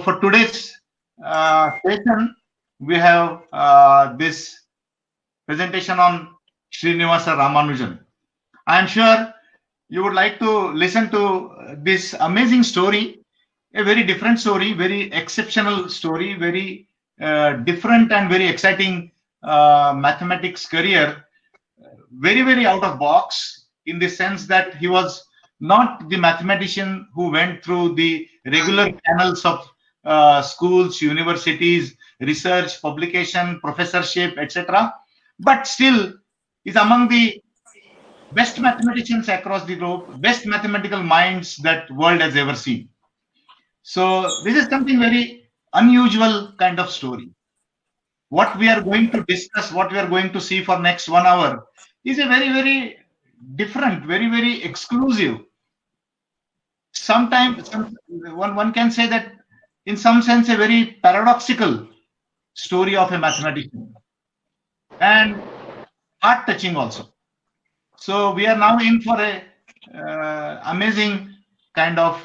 for today's session, we have this presentation on Srinivasa Ramanujan. I am sure you would like to listen to this amazing story, a very different story, very exceptional story, very different and very exciting mathematics career, very, very out of box in the sense that he was not the mathematician who went through the regular channels of schools, universities, research, publication, professorship, etc. But still is among the best mathematicians across the globe, best mathematical minds that world has ever seen. So this is something very unusual kind of story. What we are going to discuss, what we are going to see for next 1 hour is a very, very different, very, very exclusive. Sometimes one can say that in some sense a very paradoxical story of a mathematician and heart touching also. So we are now in for a amazing kind of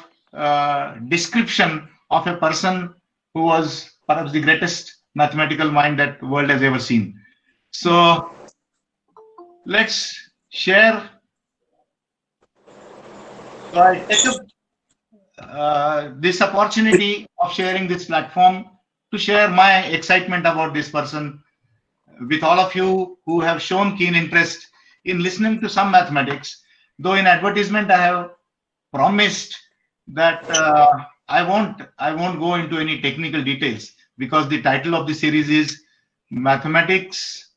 description of a person who was perhaps the greatest mathematical mind that world has ever seen. So let's share. So I take up this opportunity of sharing this platform to share my excitement about this person with all of you who have shown keen interest in listening to some mathematics. Though in advertisement I have promised that I won't go into any technical details because the title of the series is Mathematics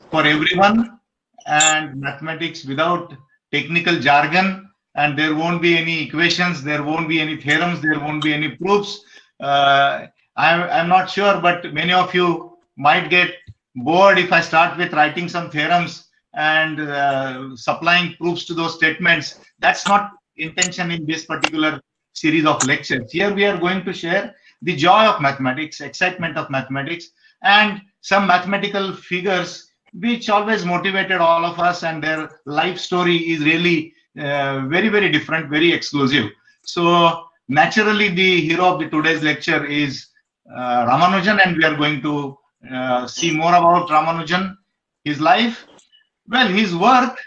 for Everyone and Mathematics Without Technical Jargon, and there won't be any equations, there won't be any theorems, there won't be any proofs. I'm not sure, but many of you might get bored if I start with writing some theorems and supplying proofs to those statements. That's not intention in this particular series of lectures. Here we are going to share the joy of mathematics, excitement of mathematics, and some mathematical figures which always motivated all of us, and their life story is really very, very different, very exclusive. So naturally, the hero of the today's lecture is Ramanujan, and we are going to see more about Ramanujan, his life. Well, his work,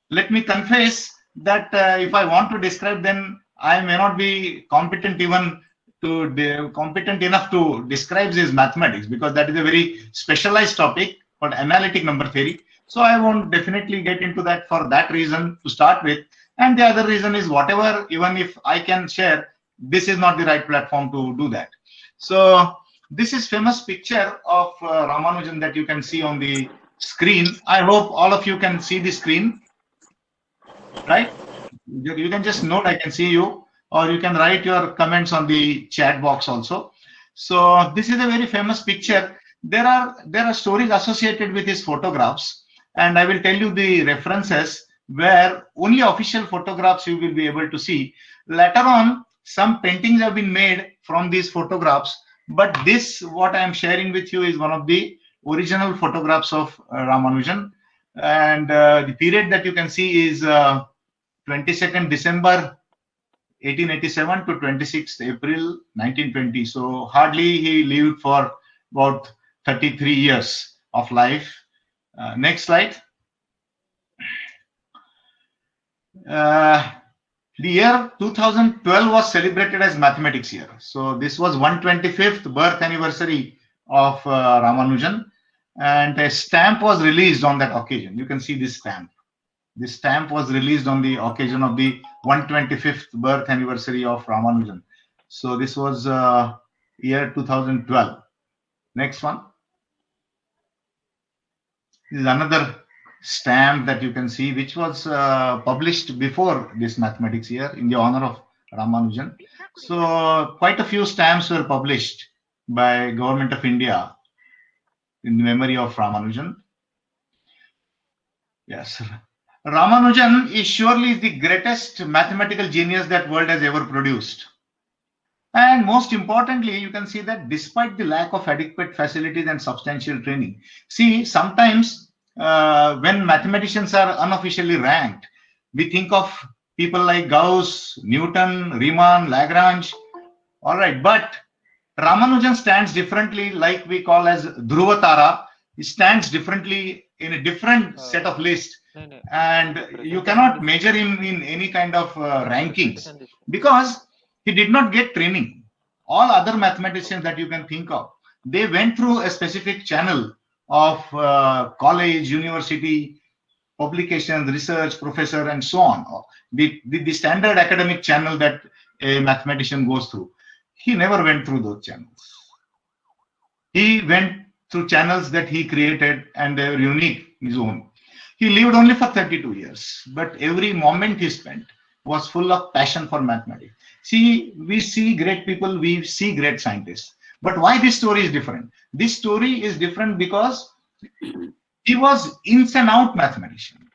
let me confess that if I want to describe, then I may not be competent even competent enough to describe his mathematics, because that is a very specialized topic called analytic number theory. So I won't definitely get into that for that reason to start with. And the other reason is whatever, even if I can share, this is not the right platform to do that. So this is famous picture of Ramanujan that you can see on the screen. I hope all of you can see the screen, right? You can just note I can see you, or you can write your comments on the chat box also. So this is a very famous picture. There are stories associated with his photographs, and I will tell you the references where only official photographs you will be able to see. Later on, some paintings have been made from these photographs, but this, what I am sharing with you, is one of the original photographs of Ramanujan. And the period that you can see is 22nd December 1887 to 26th April 1920. So hardly he lived for about 33 years of life. Next slide. The year 2012 was celebrated as mathematics year. So this was 125th birth anniversary of Ramanujan, and a stamp was released on that occasion. You can see this stamp. This stamp was released on the occasion of the 125th birth anniversary of Ramanujan. So this was year 2012. Next one. This is another stamp that you can see, which was published before this mathematics year in the honor of Ramanujan. So quite a few stamps were published by Government of India in the memory of Ramanujan. Yes, Ramanujan is surely the greatest mathematical genius that world has ever produced. And most importantly, you can see that despite the lack of adequate facilities and substantial training, see, sometimes when mathematicians are unofficially ranked, we think of people like Gauss, Newton, Riemann, Lagrange. All right, but Ramanujan stands differently, like we call as Dhruvatara. He stands differently in a different set of list, and you cannot measure him in any kind of rankings because he did not get training. All other mathematicians that you can think of, they went through a specific channel of college, university, publications, research, professor, and so on. The standard academic channel that a mathematician goes through. He never went through those channels. He went through channels that he created, and they were unique, his own. He lived only for 32 years, but every moment he spent was full of passion for mathematics. See, we see great people, we see great scientists. But why this story is different? This story is different because he was ins and out mathematician.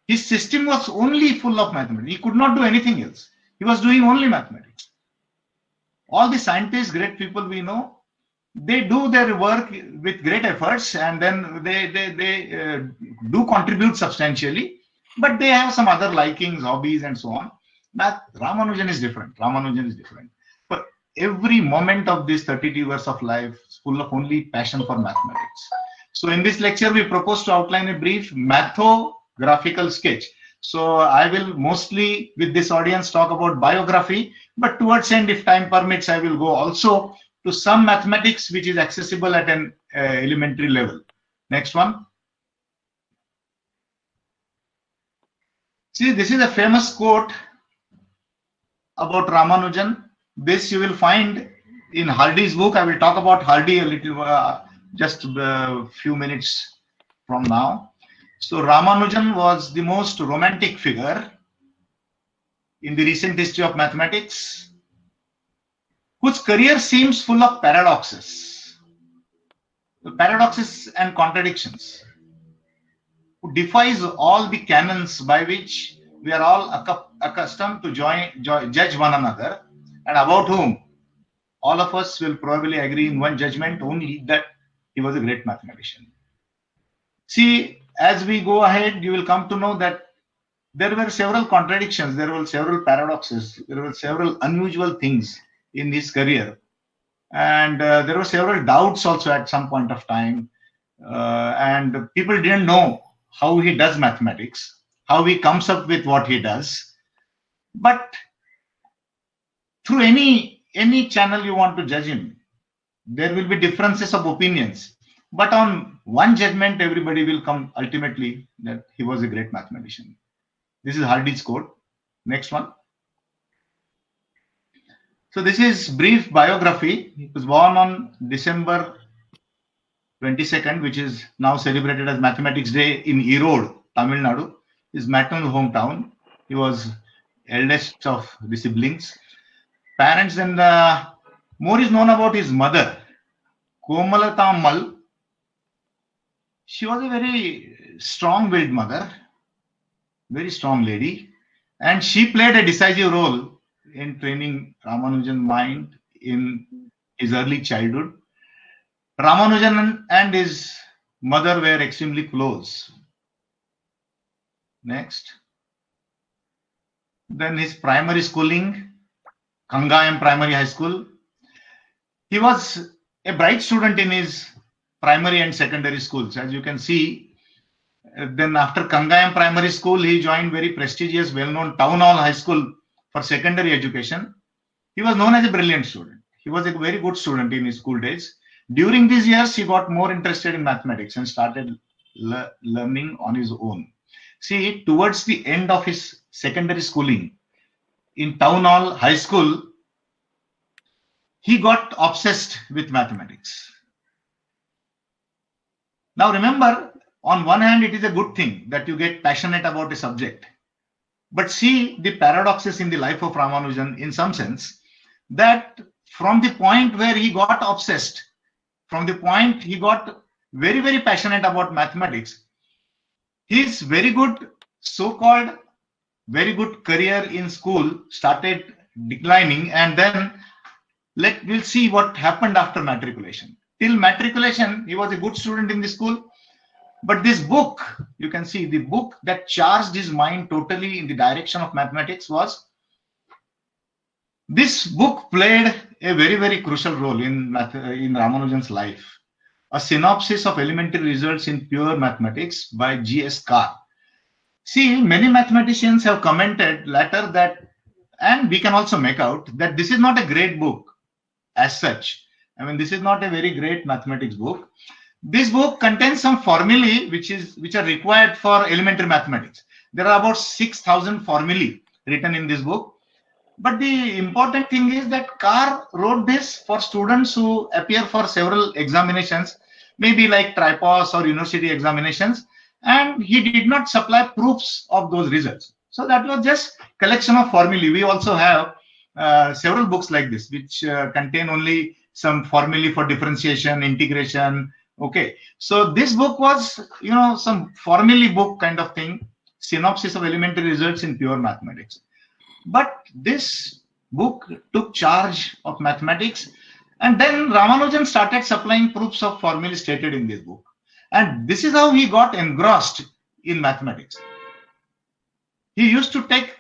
His system was only full of mathematics. He could not do anything else. He was doing only mathematics. All the scientists, great people we know, they do their work with great efforts, and then they do contribute substantially, but they have some other likings, hobbies, and so on. But Ramanujan is different. Ramanujan is different. But every moment of this 32 years of life is full of only passion for mathematics. So in this lecture, we propose to outline a brief mathographical sketch. So I will mostly with this audience talk about biography, but towards end, if time permits, I will go also to some mathematics which is accessible at an elementary level. Next one. See, this is a famous quote about Ramanujan. This you will find in Hardy's book. I will talk about Hardy a little, just a few minutes from now. So Ramanujan was the most romantic figure in the recent history of mathematics, whose career seems full of paradoxes and contradictions, who defies all the canons by which we are all accustomed to judge one another, and about whom all of us will probably agree in one judgment only, that he was a great mathematician. See, as we go ahead, you will come to know that there were several contradictions, there were several paradoxes, there were several unusual things in his career, and there were several doubts also at some point of time, and people didn't know how he does mathematics, how he comes up with what he does. But through any channel you want to judge him, there will be differences of opinions, but on one judgment everybody will come ultimately that he was a great mathematician. This is Hardy's quote. Next one. So this is brief biography. He was born on December 22nd, which is now celebrated as Mathematics Day, in Erode, Tamil Nadu, his maternal hometown. He was eldest of the siblings. Parents, and more is known about his mother, Komalata Mal. She was a very strong-willed mother, very strong lady, and she played a decisive role in training Ramanujan's mind in his early childhood. Ramanujan and his mother were extremely close. Next. Then his primary schooling, Kangayam Primary High School. He was a bright student in his primary and secondary schools, as you can see. Then after Kangayam Primary School, he joined very prestigious, well-known Town Hall High School for secondary education. He was known as a brilliant student. He was a very good student in his school days. During these years, he got more interested in mathematics and started learning on his own. See, towards the end of his secondary schooling in Town Hall High School, he got obsessed with mathematics. Now remember, on one hand, it is a good thing that you get passionate about a subject. But see the paradoxes in the life of Ramanujan in some sense, that from the point where he got obsessed, from the point he got very, very passionate about mathematics, his very good, so-called very good career in school started declining, and then we'll see what happened after matriculation. Till matriculation, he was a good student in the school. But this book, you can see the book that charged his mind totally in the direction of mathematics was, this book played a very, very crucial role in Ramanujan's life. A synopsis of elementary results in pure mathematics by G.S. Carr. See, many mathematicians have commented later that, and we can also make out that this is not a great book as such. I mean, this is not a very great mathematics book. This book contains some formulae which are required for elementary mathematics. There are about 6,000 formulae written in this book. But the important thing is that Carr wrote this for students who appear for several examinations, maybe like TRIPOS or university examinations, and he did not supply proofs of those results. So that was just collection of formulae. We also have several books like this, which contain only some formulae for differentiation, integration. Okay, so this book was, some formulae book kind of thing, synopsis of elementary results in pure mathematics. But this book took charge of mathematics, and then Ramanujan started supplying proofs of formulae stated in this book. And this is how he got engrossed in mathematics. He used to take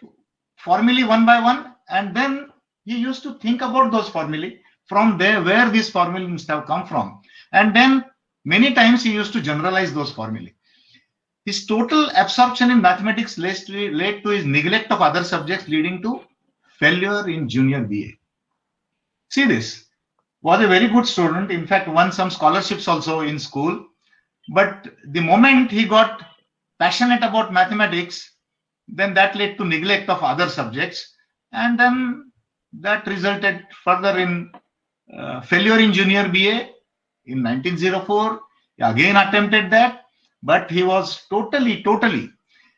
formulae one by one, and then he used to think about those formulae from there, where these formulae must have come from. And then many times he used to generalize those formulae. His total absorption in mathematics led to his neglect of other subjects, leading to failure in junior BA. See, this was a very good student. In fact, won some scholarships also in school. But the moment he got passionate about mathematics, then that led to neglect of other subjects. And then that resulted further in failure in junior BA in 1904. He again attempted that. But he was totally,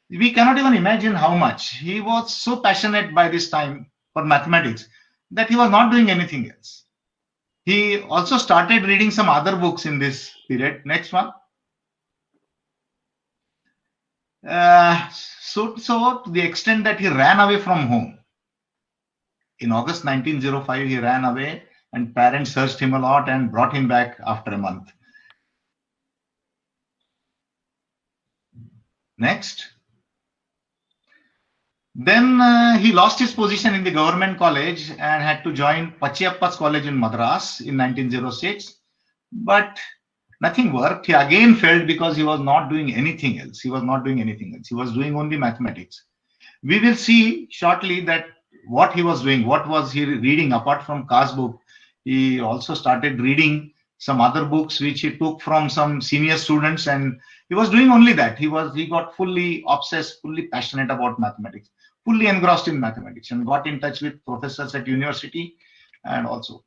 we cannot even imagine how much. He was so passionate by this time for mathematics that he was not doing anything else. He also started reading some other books in this period. Next one. So to the extent that he ran away from home. In August 1905, he ran away, and parents searched him a lot and brought him back after a month. Next. Then he lost his position in the government college and had to join Pachiyappa's college in Madras in 1906. But nothing worked. He again failed because he was not doing anything else. He was doing only mathematics. We will see shortly that what he was doing, what was he reading apart from Carr's book. He also started reading some other books which he took from some senior students, and he was doing only that. He got fully obsessed, fully passionate about mathematics, fully engrossed in mathematics, and got in touch with professors at university. And also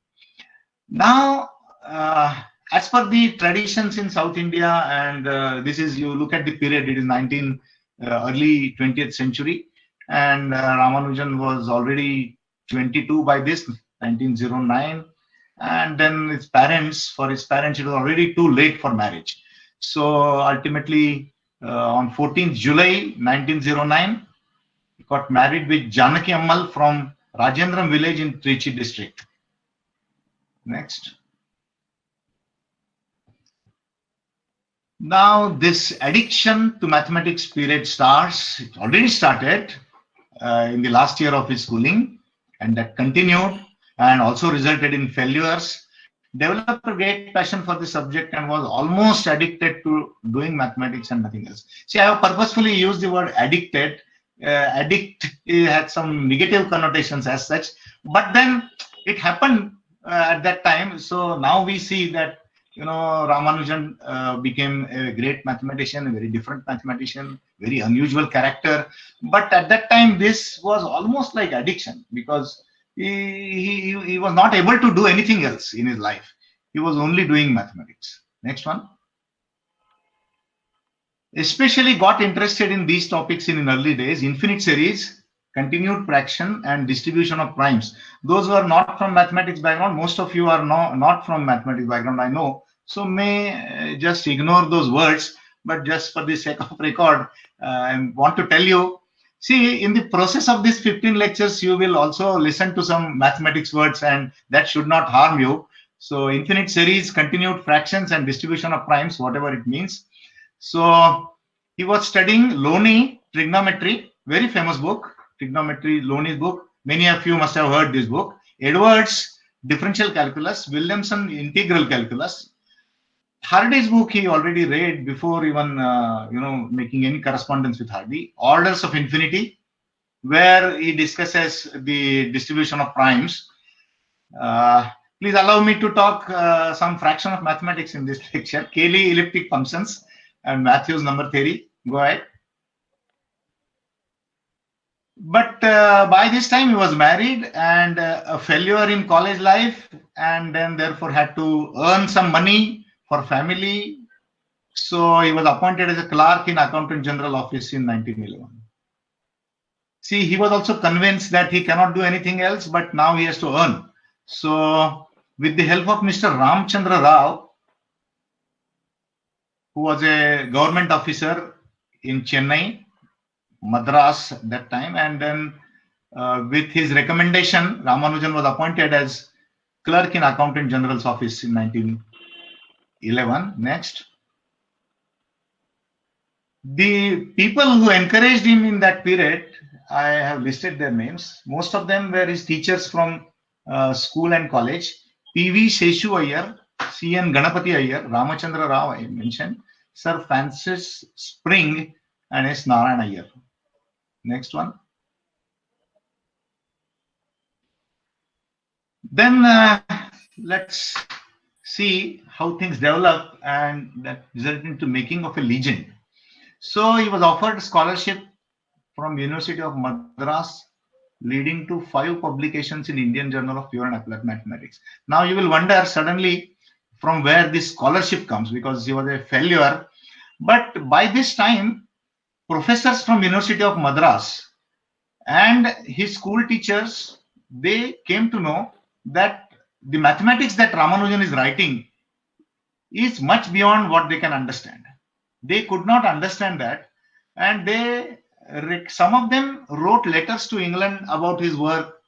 now, as per the traditions in South India, and this is, you look at the period, it is early 20th century, and Ramanujan was already 22 by this, 1909. And then his parents, it was already too late for marriage. So ultimately, on 14th July 1909, he got married with Janaki Ammal from Rajendram village in Trichy district. Next. Now this addiction to mathematics period starts. It already started in the last year of his schooling, and that continued and also resulted in failures. Developed a great passion for the subject and was almost addicted to doing mathematics and nothing else. See, I have purposefully used the word addicted. Addict had some negative connotations as such, but then it happened at that time. So now we see that, Ramanujan became a great mathematician, a very different mathematician, very unusual character. But at that time, this was almost like addiction, because he was not able to do anything else in his life. He was only doing mathematics. Next one. Especially got interested in these topics in early days: infinite series, continued fraction, and distribution of primes. Those who are not from mathematics background, most of you are not from mathematics background, I know, so may just ignore those words. But just for the sake of record, I want to tell you, see, in the process of these 15 lectures, you will also listen to some mathematics words, and that should not harm you. So infinite series, continued fractions, and distribution of primes, whatever it means. So he was studying Loney trigonometry, very famous book, trigonometry, Loney's book. Many of you must have heard this book. Edwards differential calculus, Williamson integral calculus. Hardy's book he already read before even making any correspondence with Hardy. Orders of Infinity, where he discusses the distribution of primes. Please allow me to talk some fraction of mathematics in this lecture. Cayley elliptic functions and Matthews number theory. Go ahead. But by this time he was married and a failure in college life, and then therefore had to earn some money for family. So he was appointed as a clerk in Accountant General Office in 1911. See, he was also convinced that he cannot do anything else, but now he has to earn. So with the help of Mr. Ramchandra Rao, who was a government officer in Chennai, Madras at that time, and then with his recommendation, Ramanujan was appointed as clerk in Accountant General's office in 1911. Next. The people who encouraged him in that period, I have listed their names. Most of them were his teachers from school and college. P.V. Seshu Iyer, C.N. Ganapati Iyer, Ramachandra Rao I mentioned, Sir Francis Spring, and S. Narayan Iyer. Next one. Then let's see how things develop, and that resulted into making of a legend. So he was offered scholarship from University of Madras, leading to 5 publications in Indian Journal of Pure and Applied Mathematics. Now you will wonder suddenly from where this scholarship comes, because he was a failure. But by this time, professors from University of Madras and his school teachers, they came to know that the mathematics that Ramanujan is writing is much beyond what they can understand. They could not understand that, and some of them wrote letters to England about his work,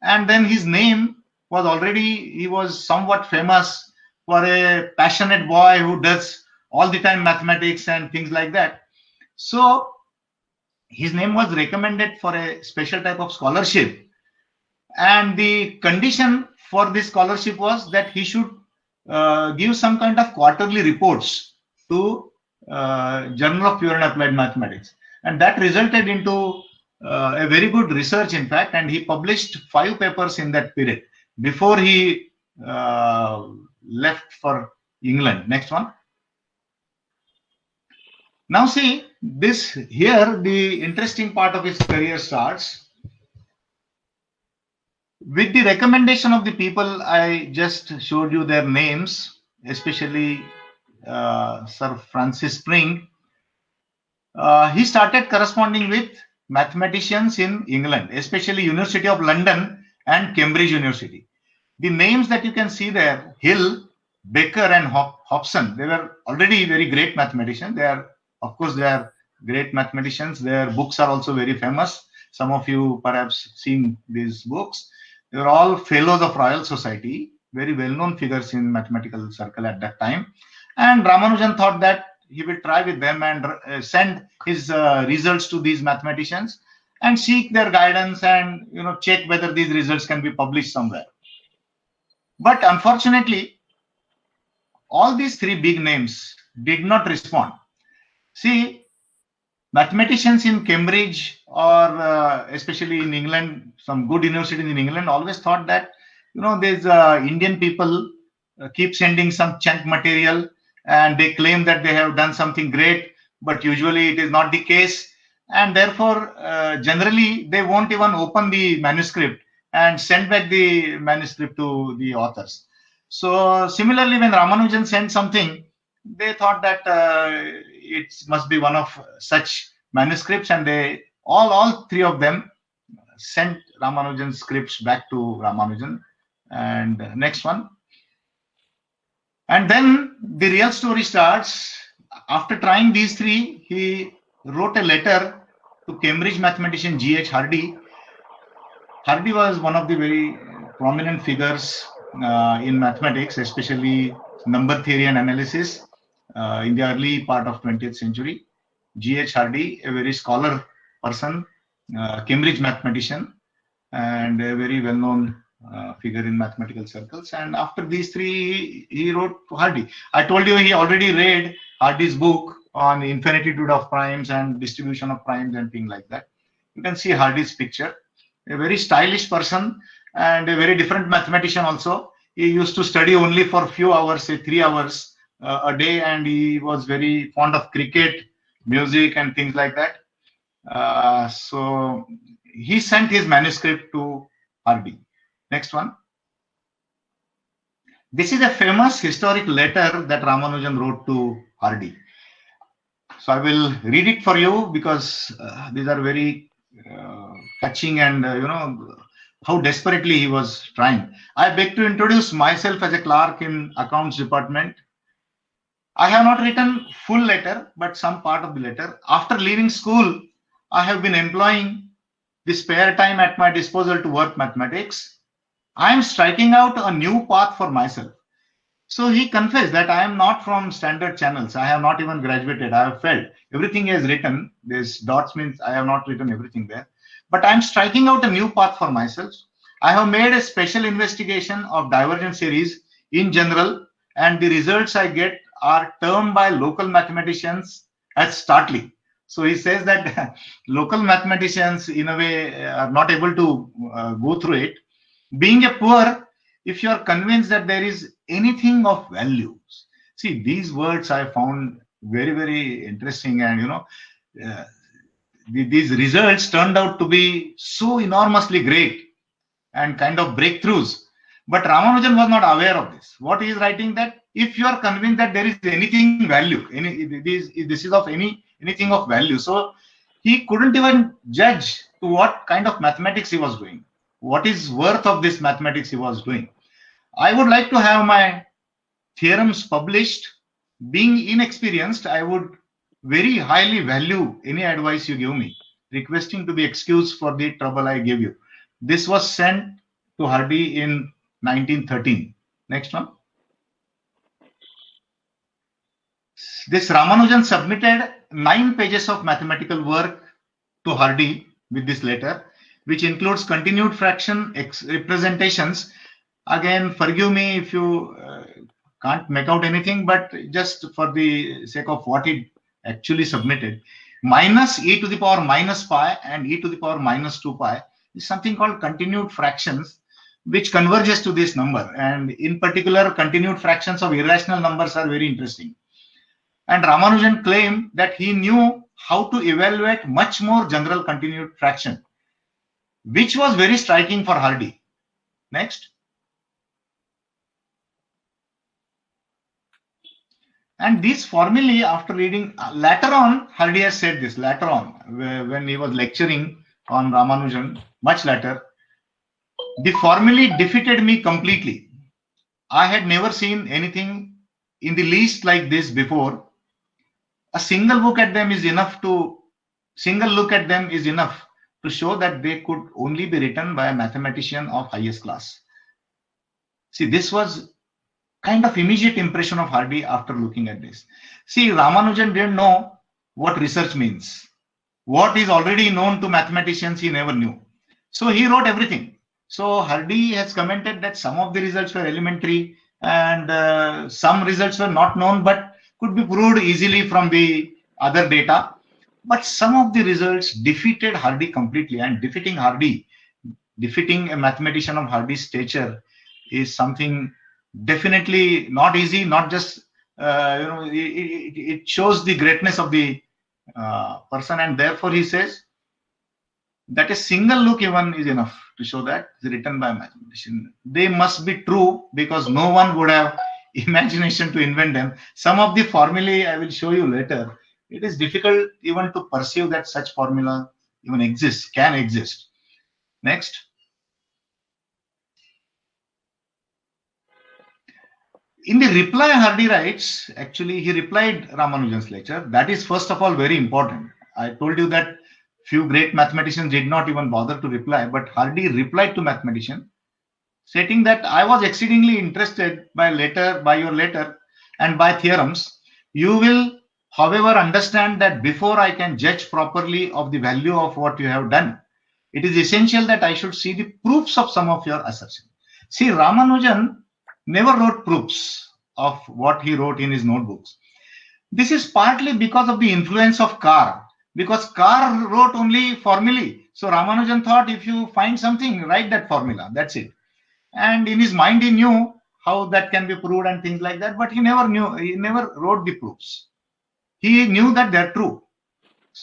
and then his name was already, he was somewhat famous for a passionate boy who does all the time mathematics and things like that. So his name was recommended for a special type of scholarship, and the condition for this scholarship was that he should give some kind of quarterly reports to Journal of Pure and Applied Mathematics, and that resulted into a very good research, in fact, and he published 5 papers in that period before he left for England. Next one. Now see, this here, the interesting part of his career starts. With the recommendation of the people I just showed you their names, especially Sir Francis Spring, he started corresponding with mathematicians in England, especially University of London and Cambridge University. The names that you can see there, Hill, Baker, and Hobson, they were already very great mathematicians. They are great mathematicians. Their books are also very famous. Some of you perhaps seen these books. They were all fellows of Royal Society, very well-known figures in mathematical circle at that time. And Ramanujan thought that he will try with them and send his results to these mathematicians and seek their guidance and check whether these results can be published somewhere. But unfortunately, all these 3 big names did not respond. See, mathematicians in Cambridge or especially in England, some good universities in England always thought that these Indian people keep sending some chunk material and they claim that they have done something great, but usually it is not the case, and therefore generally they won't even open the manuscript and send back the manuscript to the authors. So similarly, when Ramanujan sent something, they thought that it must be one of such manuscripts, and they all 3 of them sent Ramanujan's scripts back to Ramanujan. And next one. And then the real story starts. After trying these 3, he wrote a letter to Cambridge mathematician G.H. Hardy. Hardy was one of the very prominent figures in mathematics, especially number theory and analysis in the early part of 20th century. G.H. Hardy, a very scholar person, Cambridge mathematician, and a very well-known figure in mathematical circles. And after these three, he wrote Hardy. I told you he already read Hardy's book on infinitude of primes and distribution of primes and things like that. You can see Hardy's picture. A very stylish person and a very different mathematician also. He used to study only for a few hours, say 3 hours a day, and he was very fond of cricket, music, and things like that. So he sent his manuscript to Hardy. Next one. This is a famous historic letter that Ramanujan wrote to Hardy. So I will read it for you because these are very touching and how desperately he was trying. I beg to introduce myself as a clerk in accounts department. I have not written full letter, but some part of the letter. After leaving school, I have been employing the spare time at my disposal to work mathematics. I am striking out a new path for myself. So he confessed that I am not from standard channels. I have not even graduated. I have failed. Everything is written. This dots means I have not written everything there. But I am striking out a new path for myself. I have made a special investigation of divergent series in general, and the results I get are termed by local mathematicians as startling. So he says that local mathematicians, in a way, are not able to go through it. Being a poor, if you are convinced that there is anything of values, see, these words I found very, very interesting, and these results turned out to be so enormously great and kind of breakthroughs. But Ramanujan was not aware of this. What he is writing, that if you are convinced that there is anything value, this is of anything of value, so he couldn't even judge to what kind of mathematics he was doing, what is worth of this mathematics he was doing. I would like to have my theorems published. Being inexperienced, I would very highly value any advice you give me, requesting to be excused for the trouble I gave you. This was sent to Hardy in 1913. Next one. This Ramanujan submitted 9 pages of mathematical work to Hardy with this letter, which includes continued fraction representations. Again, forgive me if you can't make out anything, but just for the sake of what he actually submitted, minus e to the power minus pi and e to the power minus 2 pi is something called continued fractions, which converges to this number. And in particular, continued fractions of irrational numbers are very interesting. And Ramanujan claimed that he knew how to evaluate much more general continued fraction, which was very striking for Hardy. Next. And these formulae, after reading, later on, Hardy has said this, later on, when he was lecturing on Ramanujan, much later, the formulae defeated me completely. I had never seen anything in the least like this before. A single look at them is enough to show that they could only be written by a mathematician of highest class. See, this was kind of immediate impression of Hardy after looking at this. See, Ramanujan didn't know what research means. What is already known to mathematicians, he never knew. So he wrote everything. So Hardy has commented that some of the results were elementary and some results were not known, but could be proved easily from the other data. But some of the results defeated Hardy completely, and defeating a mathematician of Hardy's stature is something definitely not easy, not just, it shows the greatness of the person, and therefore he says that a single look even is enough to show that it's written by a mathematician. They must be true because no one would have imagination to invent them. Some of the formulae I will show you later. It is difficult even to perceive that such formula even exists, can exist. Next. In the reply, Hardy writes, actually he replied Ramanujan's lecture. That is first of all very important. I told you that few great mathematicians did not even bother to reply, but Hardy replied to mathematician, stating that I was exceedingly interested by your letter and by theorems. You will, however, understand that before I can judge properly of the value of what you have done, it is essential that I should see the proofs of some of your assertions. See, Ramanujan never wrote proofs of what he wrote in his notebooks. This is partly because of the influence of Carr, because Carr wrote only formulae. So Ramanujan thought, if you find something, write that formula. That's it. And in his mind, he knew how that can be proved and things like that, but he never wrote the proofs. He knew that they're true.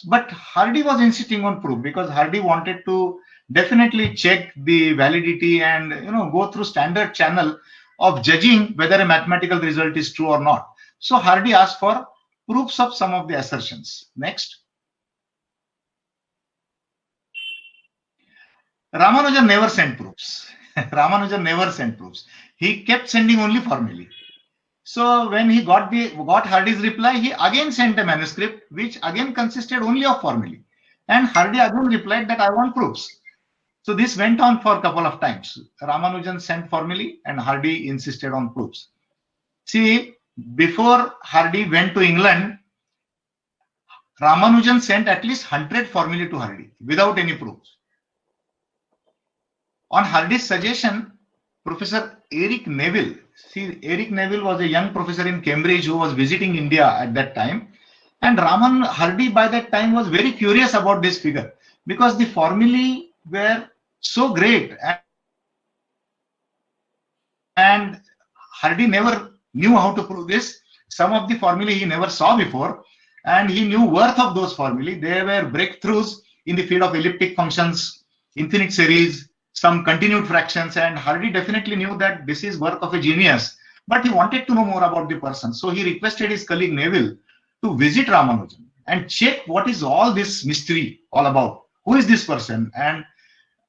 But Hardy was insisting on proof because Hardy wanted to definitely check the validity and go through standard channel of judging whether a mathematical result is true or not. So Hardy asked for proofs of some of the assertions. Next. Ramanujan never sent proofs. Ramanujan never sent proofs. He kept sending only formulae. So when he got Hardy's reply, he again sent a manuscript which again consisted only of formulae. And Hardy again replied that I want proofs. So this went on for a couple of times. Ramanujan sent formulae and Hardy insisted on proofs. See, before Hardy went to England, Ramanujan sent at least 100 formulae to Hardy without any proofs. On Hardy's suggestion, Professor Eric Neville, Eric Neville was a young professor in Cambridge who was visiting India at that time. And Hardy by that time was very curious about this figure because the formulae were so great and Hardy never knew how to prove this. Some of the formulae he never saw before and he knew worth of those formulae. There were breakthroughs in the field of elliptic functions, infinite series, some continued fractions, and Hardy definitely knew that this is work of a genius, but he wanted to know more about the person. So he requested his colleague Neville to visit Ramanujan and check what is all this mystery all about. Who is this person?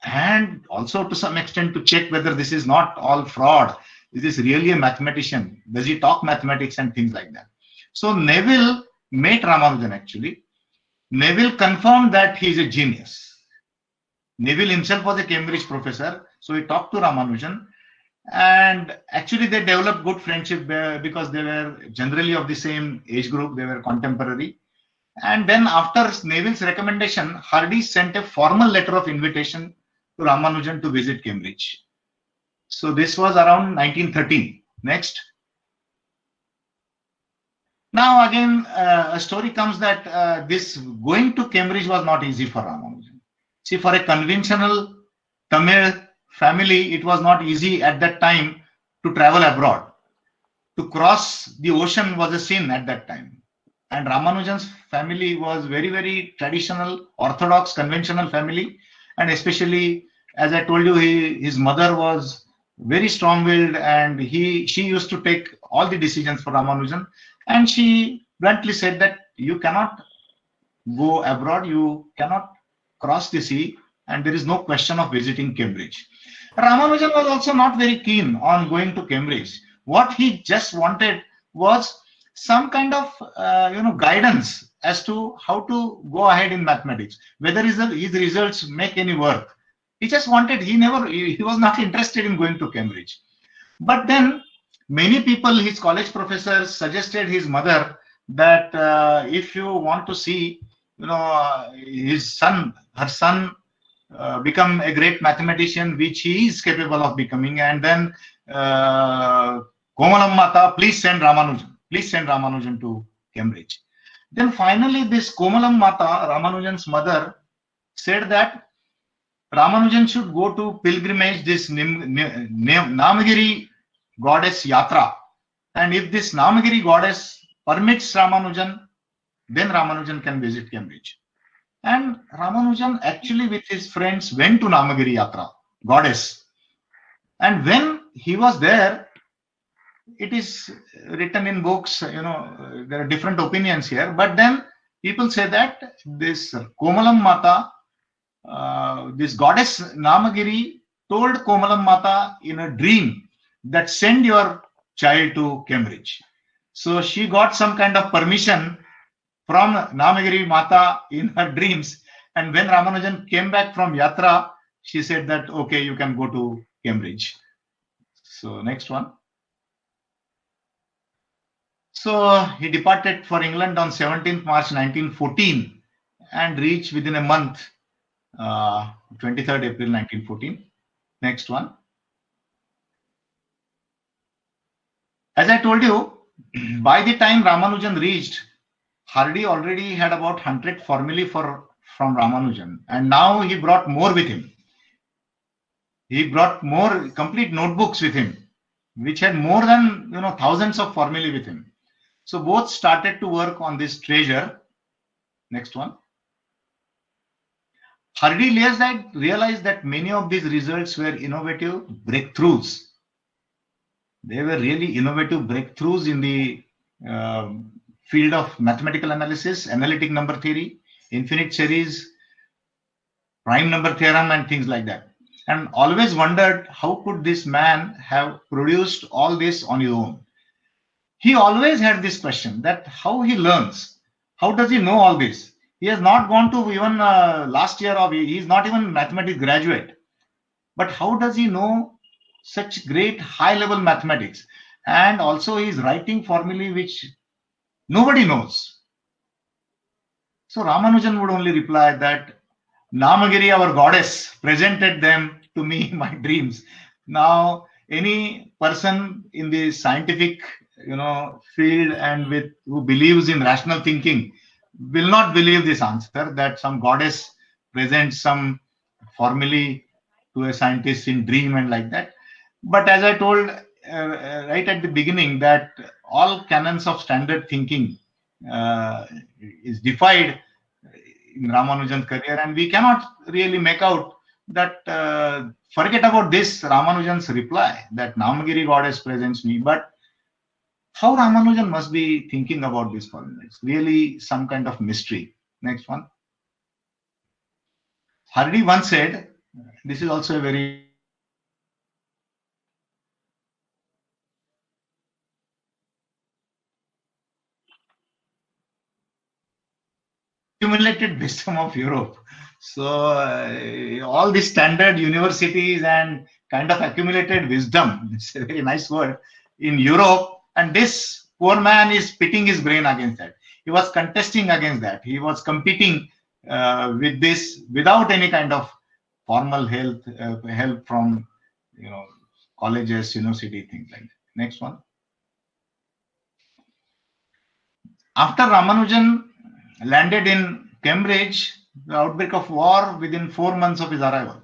And also to some extent to check whether this is not all fraud. Is this really a mathematician? Does he talk mathematics and things like that? So Neville met Ramanujan actually. Neville confirmed that he is a genius. Neville himself was a Cambridge professor, so he talked to Ramanujan and actually they developed good friendship because they were generally of the same age group, they were contemporary. And then after Neville's recommendation, Hardy sent a formal letter of invitation to Ramanujan to visit Cambridge. So this was around 1913. Next. Now again, a story comes that this going to Cambridge was not easy for Ramanujan. See, for a conventional Tamil family, it was not easy at that time to travel abroad. To cross the ocean was a sin at that time. And Ramanujan's family was very, very traditional, orthodox, conventional family. And especially, as I told you, his mother was very strong-willed and she used to take all the decisions for Ramanujan. And she bluntly said that you cannot go abroad, you cannot cross the sea, and there is no question of visiting Cambridge. Ramanujan was also not very keen on going to Cambridge. What he just wanted was some kind of guidance as to how to go ahead in mathematics, whether his results make any work. He just wanted, he was not interested in going to Cambridge. But then many people, his college professors suggested his mother that if you want to see her son become a great mathematician, which he is capable of becoming, and then Komalam Mata, please send Ramanujan to Cambridge. Then finally this Komalam Mata, Ramanujan's mother, said that Ramanujan should go to pilgrimage this Namagiri goddess Yatra, and if this Namagiri goddess permits Ramanujan, then Ramanujan can visit Cambridge. And Ramanujan actually with his friends went to Namagiri Yatra, goddess. And when he was there, it is written in books, there are different opinions here, but then people say that this Komalam Mata, this goddess Namagiri told Komalam Mata in a dream that send your child to Cambridge. So she got some kind of permission from Namagiri Mata in her dreams. And when Ramanujan came back from Yatra, she said that, okay, you can go to Cambridge. So next one. So he departed for England on 17th March 1914 and reached within a month, 23rd April 1914. Next one. As I told you, by the time Ramanujan reached, Hardy already had about 100 formulae from Ramanujan, and now he brought more with him. He brought more complete notebooks with him, which had more than thousands of formulae with him. So both started to work on this treasure. Next one. Hardy realized that many of these results were innovative breakthroughs. They were really innovative breakthroughs in the field of mathematical analysis, analytic number theory, infinite series, prime number theorem, and things like that. And always wondered how could this man have produced all this on his own. He always had this question that how he learns, how does he know all this? He has not gone to even last year, or he is not even mathematics graduate. But how does he know such great high level mathematics? And also he is writing formulae which nobody knows. So Ramanujan would only reply that Namagiri, our goddess, presented them to me in my dreams. Now, any person in the scientific, field and who believes in rational thinking will not believe this answer that some goddess presents some formulae to a scientist in dream and like that. But as I told right at the beginning, that all canons of standard thinking is defied in Ramanujan's career, and we cannot really make out that. Forget about this Ramanujan's reply that Namagiri goddess presents me, but how Ramanujan must be thinking about this formula. It's really some kind of mystery. Next one. Hardy once said, this is also a very accumulated wisdom of Europe. So all these standard universities and kind of accumulated wisdom, it's a very nice word, in Europe, and this poor man is pitting his brain against that. He was contesting against that. He was competing with this without any kind of formal help from colleges, university, things like that. Next one. After Ramanujan landed in Cambridge, the outbreak of war within 4 months of his arrival,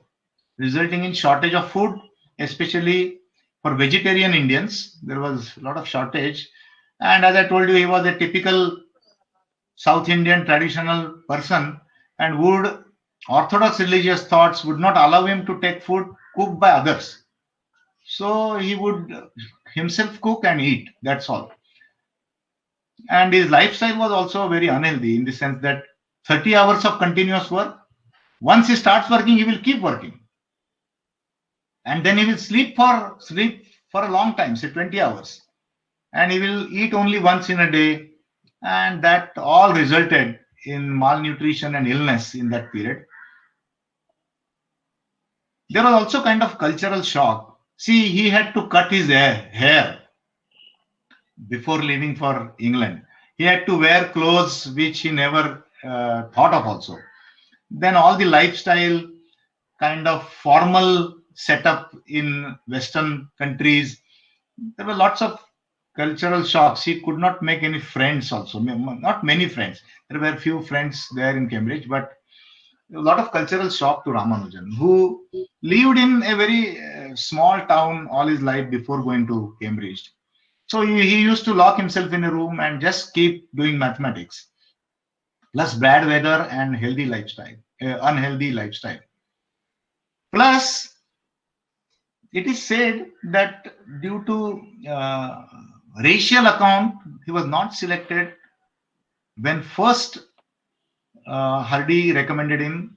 resulting in shortage of food, especially for vegetarian Indians. There was a lot of shortage. And as I told you, he was a typical South Indian traditional person, and orthodox religious thoughts would not allow him to take food cooked by others. So he would himself cook and eat. That's all. And his lifestyle was also very unhealthy in the sense that 30 hours of continuous work. Once he starts working, he will keep working. And then he will sleep for a long time, say 20 hours. And he will eat only once in a day. And that all resulted in malnutrition and illness in that period. There was also kind of cultural shock. See, he had to cut his hair before leaving for England. He had to wear clothes which he never thought of also. Then all the lifestyle kind of formal setup in Western countries, there were lots of cultural shocks. He could not make any friends also, not many friends. There were few friends there in Cambridge, but a lot of cultural shock to Ramanujan, who lived in a very small town all his life before going to Cambridge. So he used to lock himself in a room and just keep doing mathematics, plus bad weather and unhealthy lifestyle. Plus, it is said that due to racial account, he was not selected when first Hardy recommended him.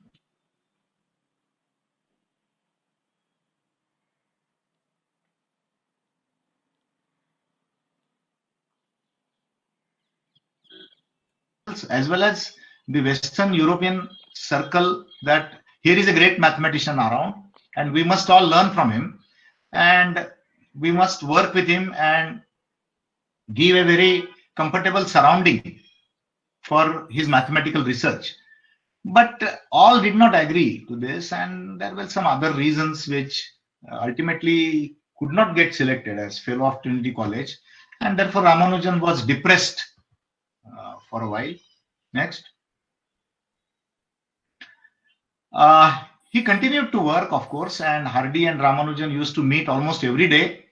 As well as the Western European circle, that here is a great mathematician around and we must all learn from him and we must work with him and give a very comfortable surrounding for his mathematical research. But all did not agree to this, and there were some other reasons which ultimately could not get selected as fellow of Trinity College. and therefore Ramanujan was depressed for a while. Next. He continued to work, of course, and Hardy and Ramanujan used to meet almost every day,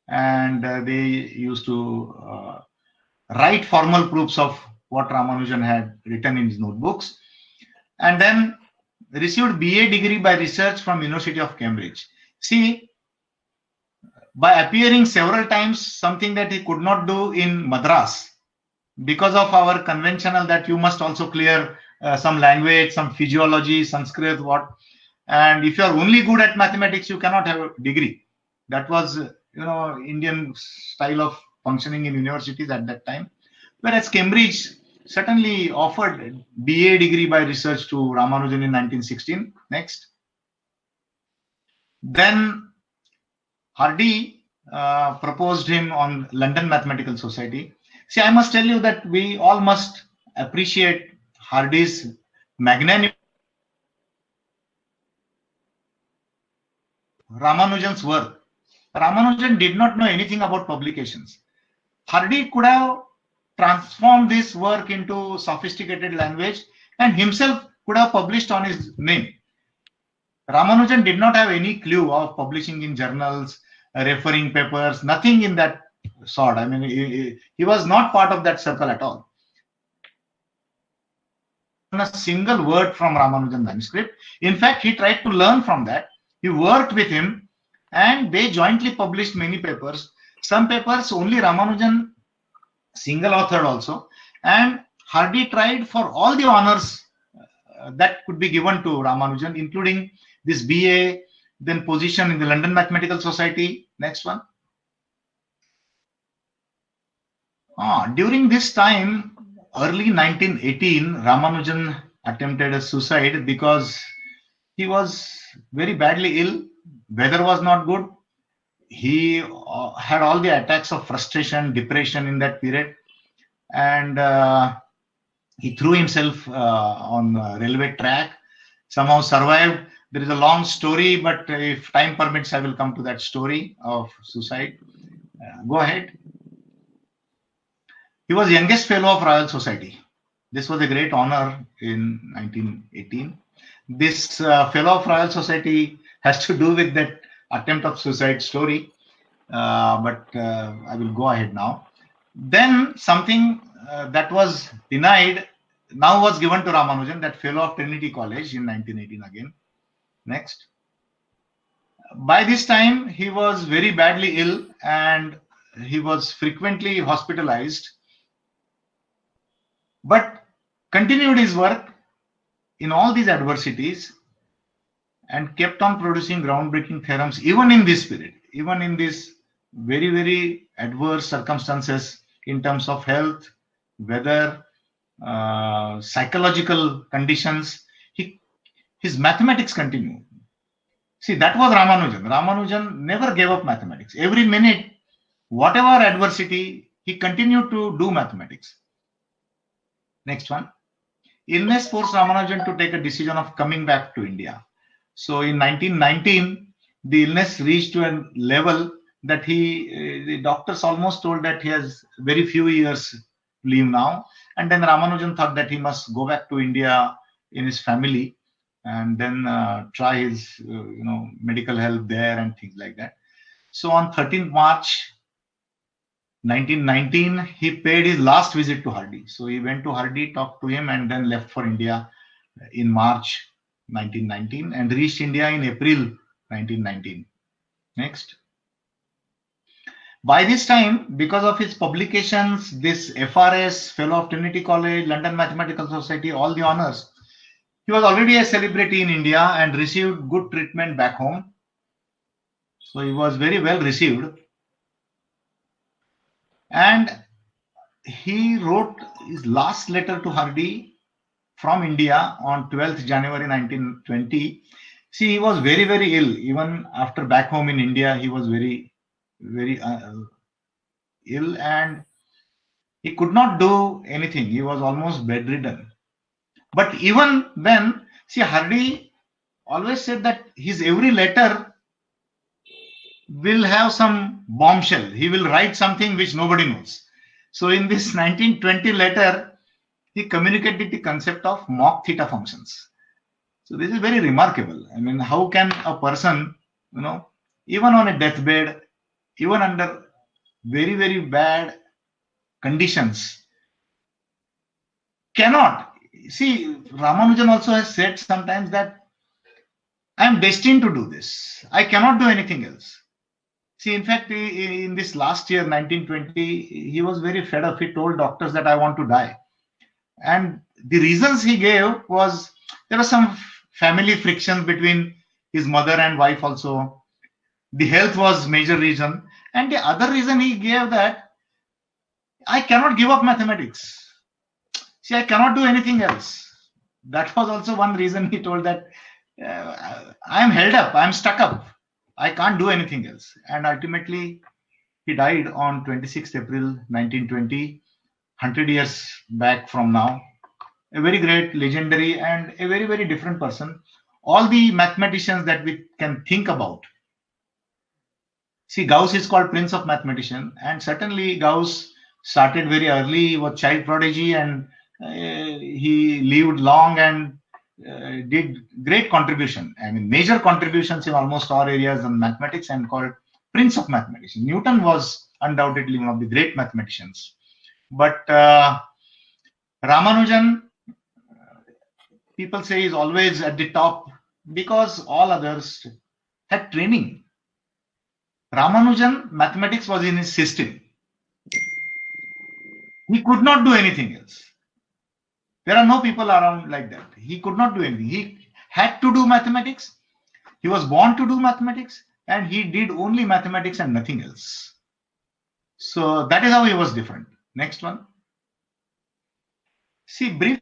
and they used to write formal proofs of what Ramanujan had written in his notebooks, and then received BA degree by research from University of Cambridge. See, by appearing several times, something that he could not do in Madras, because of our conventional that you must also clear some language, some physiology, Sanskrit, what. And if you are only good at mathematics, you cannot have a degree. That was, Indian style of functioning in universities at that time. Whereas Cambridge certainly offered BA degree by research to Ramanujan in 1916. Next. Then Hardy proposed him on London Mathematical Society. See, I must tell you that we all must appreciate Hardy's magnanimity. Ramanujan's work. Ramanujan did not know anything about publications. Hardy could have transformed this work into sophisticated language and himself could have published on his name. Ramanujan did not have any clue of publishing in journals, referring papers, nothing in that sort. I mean, he was not part of that circle at all. A single word from Ramanujan manuscript. In fact, he tried to learn from that. He worked with him and they jointly published many papers. Some papers only Ramanujan single authored also. And Hardy tried for all the honors that could be given to Ramanujan, including this BA, then position in the London Mathematical Society. Next one. During this time, early 1918, Ramanujan attempted a suicide because he was very badly ill. Weather was not good. He had all the attacks of frustration, depression in that period. And he threw himself on a railway track, somehow survived. There is a long story, but if time permits, I will come to that story of suicide. Go ahead. He was youngest fellow of Royal Society. This was a great honor in 1918. This fellow of Royal Society has to do with that attempt of suicide story, but I will go ahead now. Then something that was denied now was given to Ramanujan, that fellow of Trinity College in 1918 again. Next. By this time, he was very badly ill and he was frequently hospitalized, but continued his work in all these adversities and kept on producing groundbreaking theorems even in this period, even in these very, very adverse circumstances in terms of health, weather, psychological conditions. His mathematics continued. See, that was Ramanujan. Ramanujan never gave up mathematics. Every minute, whatever adversity, he continued to do mathematics. Next one. Illness forced Ramanujan to take a decision of coming back to India. So in 1919, the illness reached to a level that the doctors almost told that he has very few years to live now. And then Ramanujan thought that he must go back to India in his family and then try his medical help there and things like that. So on 13th March 1919, he paid his last visit to Hardy. So he went to Hardy, talked to him, and then left for India in March 1919 and reached India in April 1919. Next. By this time, because of his publications, this FRS, Fellow of Trinity College, London Mathematical Society, all the honors, he was already a celebrity in India and received good treatment back home. So he was very well received. And he wrote his last letter to Hardy from India on 12th January 1920. See, he was very, very ill. Even after back home in India, he was very, very ill and he could not do anything. He was almost bedridden. But even then, see, Hardy always said that his every letter will have some bombshell. He will write something which nobody knows. So in this 1920 letter, he communicated the concept of Mach theta functions. So this is very remarkable. I mean, how can a person, even on a deathbed, even under very, very bad conditions, cannot see? Ramanujan also has said sometimes that I am destined to do this. I cannot do anything else. See, in fact, in this last year, 1920, he was very fed up. He told doctors that I want to die. And the reasons he gave was there was some family friction between his mother and wife also. The health was major reason. And the other reason he gave that I cannot give up mathematics. See, I cannot do anything else. That was also one reason he told that I am held up, I am stuck up. I can't do anything else. And ultimately, he died on 26th April 1920, 100 years back from now. A very great, legendary, and a very, very different person. All the mathematicians that we can think about. See, Gauss is called Prince of Mathematician, and certainly Gauss started very early, he was child prodigy, and he lived long and did great contribution. I mean, major contributions in almost all areas in mathematics, and called Prince of Mathematics. Newton was undoubtedly one of the great mathematicians. But Ramanujan, people say, is always at the top because all others had training. Ramanujan, mathematics was in his system. He could not do anything else. There are no people around like that. He could not do anything. He had to do mathematics. He was born to do mathematics, and he did only mathematics and nothing else. So that is how he was different. Next one. See, brief.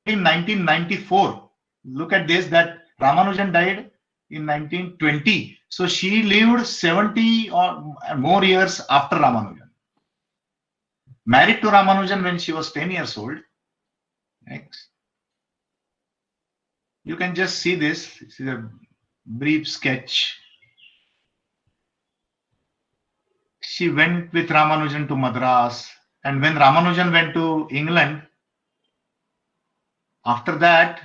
In 1994, look at this, that Ramanujan died in 1920. So she lived 70 or more years after Ramanujan. Married to Ramanujan when she was 10 years old. Next. You can just see this. This is a brief sketch. She went with Ramanujan to Madras, and when Ramanujan went to England, after that,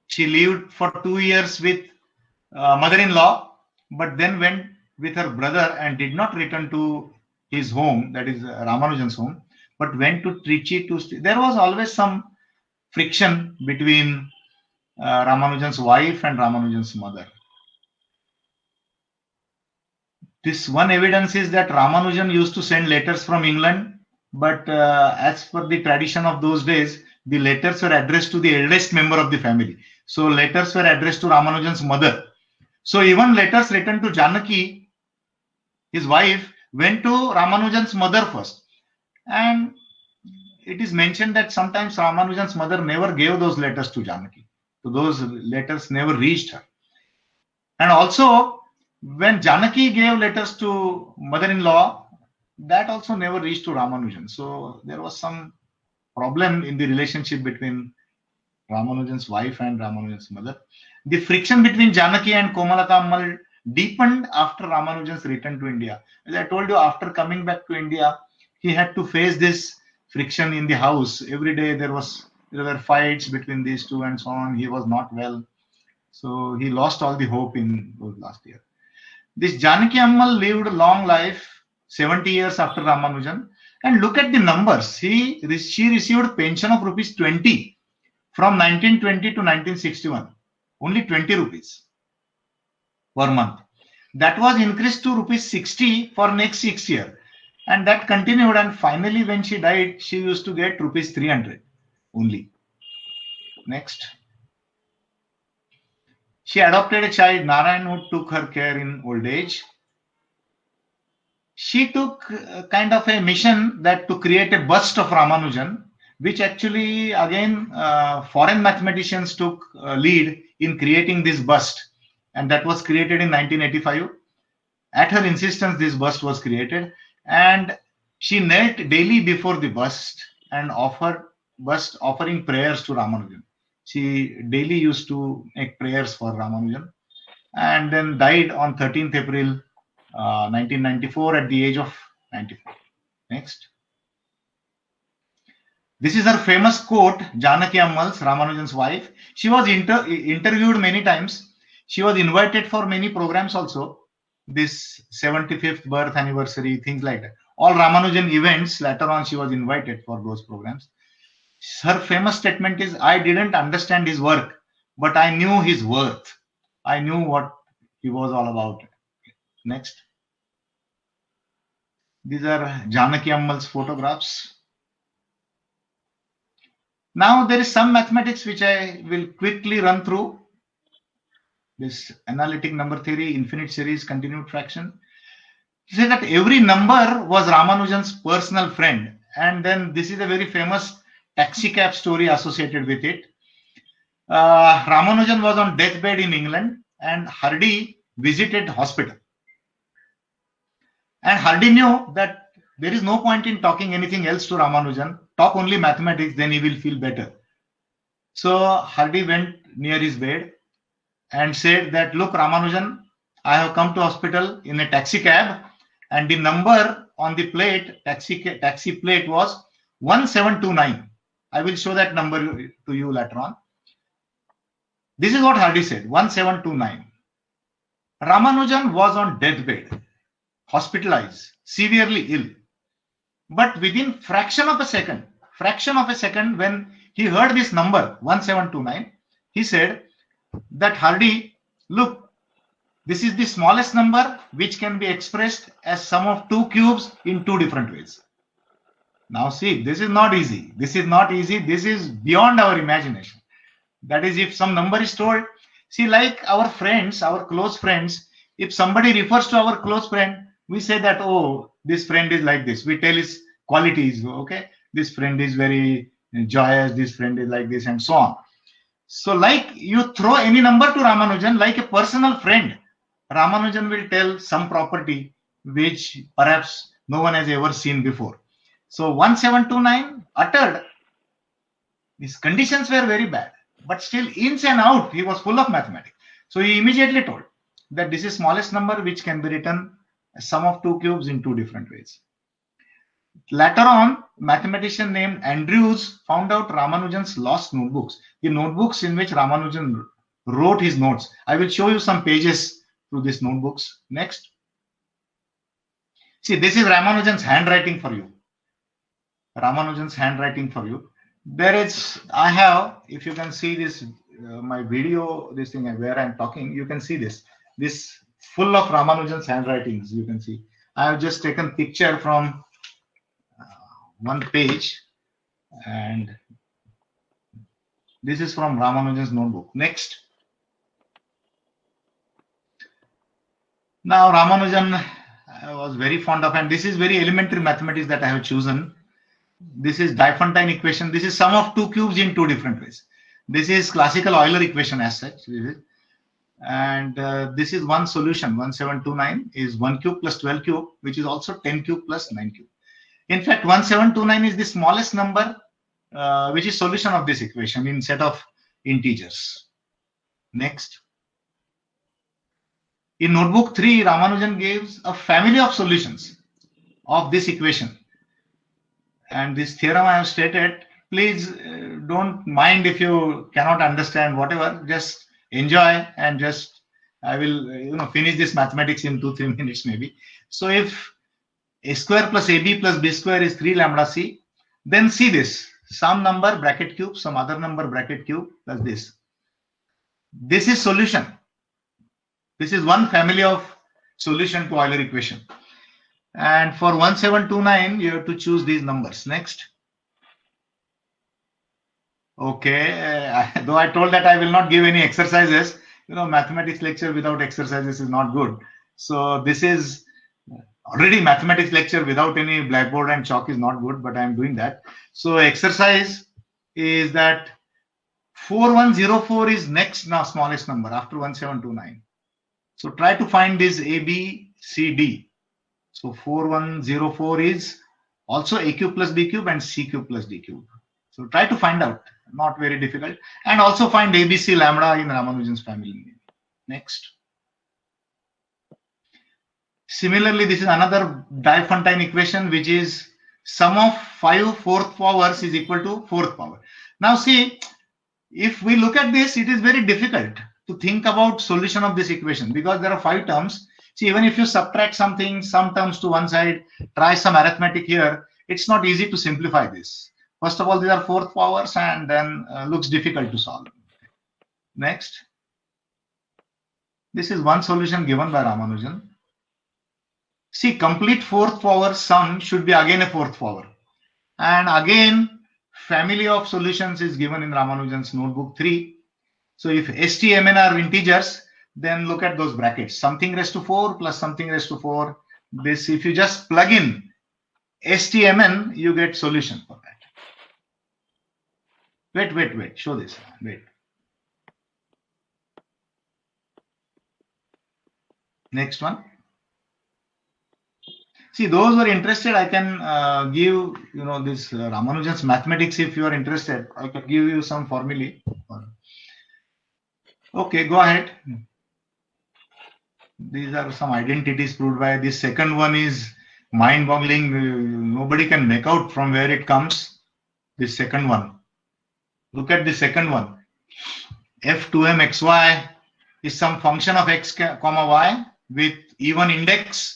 she lived for 2 years with mother-in-law, but then went with her brother and did not return to his home, that is Ramanujan's home, but went to Trichy to stay. There was always some friction between Ramanujan's wife and Ramanujan's mother. This one evidence is that Ramanujan used to send letters from England, but as per the tradition of those days, the letters were addressed to the eldest member of the family. So letters were addressed to Ramanujan's mother. So even letters written to Janaki, his wife, went to Ramanujan's mother first. And it is mentioned that sometimes Ramanujan's mother never gave those letters to Janaki. So those letters never reached her. And also, when Janaki gave letters to mother-in-law, that also never reached to Ramanujan. So there was some problem in the relationship between Ramanujan's wife and Ramanujan's mother. The friction between Janaki and Komalata Ammal deepened after Ramanujan's return to India. As I told you, after coming back to India, he had to face this friction in the house. Every day there were fights between these two and so on. He was not well. So he lost all the hope in those last years. This Janaki Ammal lived a long life, 70 years after Ramanujan. And look at the numbers. She received pension of rupees 20 from 1920 to 1961. Only 20 rupees per month. That was increased to rupees 60 for next 6 years. And that continued. And finally, when she died, she used to get rupees 300 only. Next. She adopted a child, Narayan, who took her care in old age. She took kind of a mission that to create a bust of Ramanujan, which actually, again, foreign mathematicians took lead in creating this bust. And that was created in 1985. At her insistence, this bust was created. And she knelt daily before the bust and offering prayers to Ramanujan. She daily used to make prayers for Ramanujan, and then died on 13th April 1994 at the age of 94. Next. This is her famous quote, Janaki Ammal's, Ramanujan's wife. She was interviewed many times. She was invited for many programs also. This 75th birth anniversary, things like that. All Ramanujan events, later on she was invited for those programs. Her famous statement is, I didn't understand his work, but I knew his worth. I knew what he was all about. Next. These are Janaki Ammal's photographs. Now there is some mathematics which I will quickly run through. This analytic number theory, infinite series, continued fraction. Say that every number was Ramanujan's personal friend, and then this is a very famous taxi cab story associated with it. Ramanujan was on deathbed in England, and Hardy visited hospital. And Hardy knew that there is no point in talking anything else to Ramanujan. Talk only mathematics, then he will feel better. So Hardy went near his bed and said that, look, Ramanujan, I have come to hospital in a taxi cab, and the number on the plate, taxi plate, was 1729. I will show that number to you later on. This is what Hardy said, 1729. Ramanujan was on deathbed, hospitalized, severely ill. But within fraction of a second, when he heard this number, 1729, he said that, Hardy, look, this is the smallest number which can be expressed as sum of two cubes in two different ways. Now see, this is not easy. This is beyond our imagination. That is, if some number is told, see, like our friends, our close friends, if somebody refers to our close friend, we say that, oh, this friend is like this. We tell his qualities, okay? This friend is very joyous, this friend is like this, and so on. So like you throw any number to Ramanujan, like a personal friend, Ramanujan will tell some property which perhaps no one has ever seen before. So 1729 uttered, his conditions were very bad, but still ins and out, he was full of mathematics. So he immediately told that this is smallest number which can be written as sum of two cubes in two different ways. Later on, mathematician named Andrews found out Ramanujan's lost notebooks, the notebooks in which Ramanujan wrote his notes. I will show you some pages through these notebooks. Next. See, this is Ramanujan's handwriting for you. Ramanujan's handwriting for you. There is, I have, if you can see this, my video, this thing where I'm talking, you can see this full of Ramanujan's handwritings. You can see. I have just taken picture from one page, and this is from Ramanujan's notebook. Next. Now Ramanujan was very fond of, and this is very elementary mathematics that I have chosen. This is Diophantine equation. This is sum of two cubes in two different ways. This is classical Euler equation as such. And this is one solution. 1729 is 1 cube plus 12 cube, which is also 10 cube plus 9 cube. In fact, 1729 is the smallest number, which is solution of this equation in set of integers. Next. In notebook 3, Ramanujan gives a family of solutions of this equation. And this theorem I have stated, please don't mind if you cannot understand whatever, just enjoy, and just, I will finish this mathematics in 2-3 minutes maybe. So if a square plus ab plus b square is 3 lambda c, then see this, some number bracket cube, some other number bracket cube plus this. This is solution. This is one family of solution to Euler equation. And for 1729, you have to choose these numbers. Next. Okay, though I told that I will not give any exercises, mathematics lecture without exercises is not good. So this is already mathematics lecture without any blackboard and chalk is not good, but I am doing that. So exercise is that 4104 is next now smallest number after 1729. So try to find this A, B, C, D. So 4104 is also A cube plus B cube and C cube plus D cube. So try to find out. not very difficult. And also find ABC lambda in Ramanujan's family. Next. Similarly, this is another Diophantine equation, which is sum of 5 fourth powers is equal to fourth power. Now see, if we look at this, it is very difficult to think about solution of this equation because there are 5 terms. See, even if you subtract something, some terms to one side, try some arithmetic here, it's not easy to simplify this. First of all, these are fourth powers and then looks difficult to solve. Next. This is one solution given by Ramanujan. See, complete fourth power sum should be again a fourth power. And again, family of solutions is given in Ramanujan's notebook 3. So if STMN are integers, then look at those brackets. Something raised to 4 plus something raised to 4. This, if you just plug in STMN, you get solution for that. Wait. Show this. Wait. Next one. See, those who are interested, I can give, this Ramanujan's mathematics. If you are interested, I can give you some formulae. Okay, go ahead. These are some identities proved by this. Second one is mind-boggling. Nobody can make out from where it comes. This second one. Look at the second one. F2m xy is some function of x comma y with even index.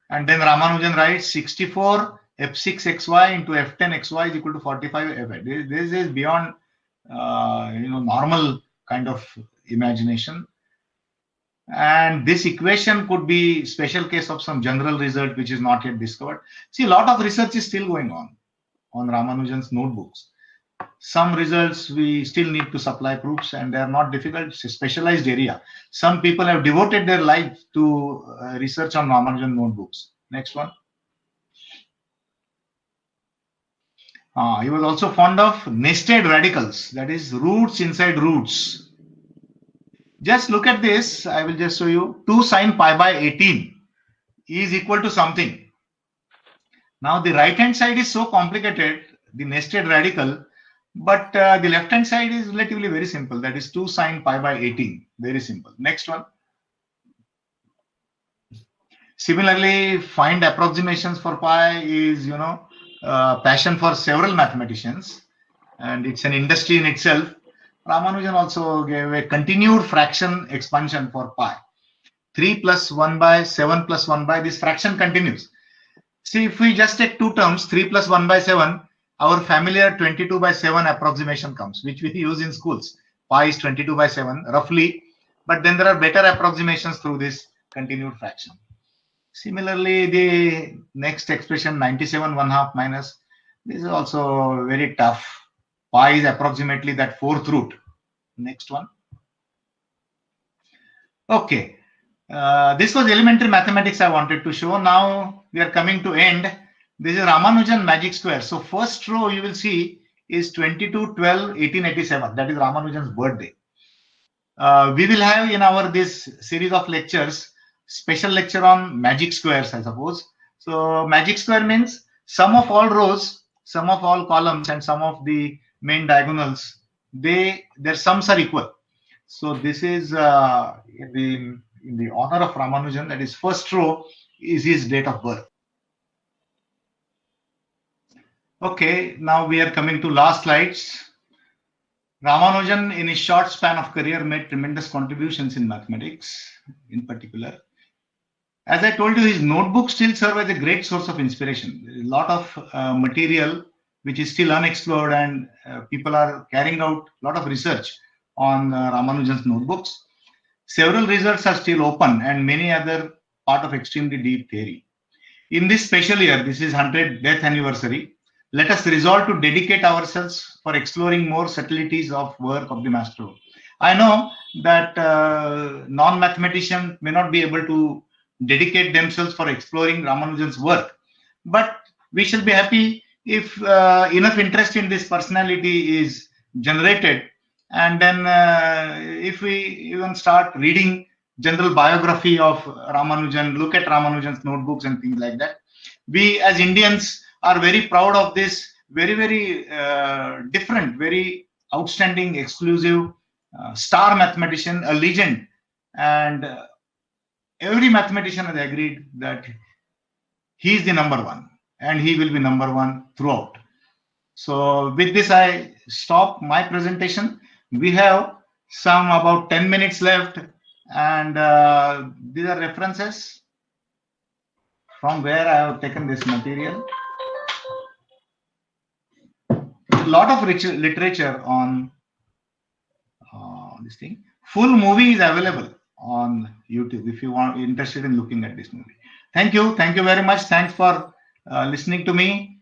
And then Ramanujan writes 64 f6xy into f10xy is equal to 45 f. This is beyond normal kind of imagination. And this equation could be special case of some general result which is not yet discovered. See, a lot of research is still going on Ramanujan's notebooks. Some results we still need to supply proofs and they are not difficult. It's a specialized area. Some people have devoted their life to research on Ramanujan notebooks. Next one. He was also fond of nested radicals, that is roots inside roots. Just look at this. I will just show you. 2 sine pi by 18 is equal to something. Now the right hand side is so complicated, the nested radical, but the left hand side is relatively very simple. That is 2 sine pi by 18. Very simple. Next one. Similarly, find approximations for pi is, passion for several mathematicians, and it's an industry in itself. Ramanujan also gave a continued fraction expansion for pi. 3 plus 1 by 7 plus 1 by, this fraction continues. See, if we just take 2 terms, 3 plus 1 by 7, our familiar 22 by 7 approximation comes, which we use in schools. Pi is 22 by 7, roughly. But then there are better approximations through this continued fraction. Similarly, the next expression, 97 1/2 minus, this is also very tough. Pi is approximately that 4th root. Next one. Okay. This was elementary mathematics I wanted to show. Now we are coming to end. This is Ramanujan magic square. So first row you will see is 22/12/1887. That is Ramanujan's birthday. We will have in our this series of lectures special lecture on magic squares, I suppose. So magic square means sum of all rows, sum of all columns, and sum of the main diagonals. Their sums are equal. So this is in the honor of Ramanujan. That is first row is his date of birth. Okay, now we are coming to last slides. Ramanujan, in his short span of career, made tremendous contributions in mathematics, in particular. As I told you, his notebooks still serve as a great source of inspiration. There is a lot of material which is still unexplored, and people are carrying out a lot of research on Ramanujan's notebooks. Several results are still open, and many other part of extremely deep theory. In this special year, this is 100th death anniversary, let us resolve to dedicate ourselves for exploring more subtleties of work of the master. I know that non-mathematicians may not be able to dedicate themselves for exploring Ramanujan's work, but we shall be happy if enough interest in this personality is generated, and then if we even start reading general biography of Ramanujan, look at Ramanujan's notebooks and things like that. We as Indians are very proud of this very different, very outstanding, exclusive, star mathematician, a legend, and every mathematician has agreed that he is the number one, and he will be number one throughout. So with this, I stop my presentation. We have some about 10 minutes left, and these are references from where I have taken this material. A lot of rich literature on this thing. Full movie is available on YouTube if you are interested in looking at this movie. Thank you very much. Thanks for listening to me.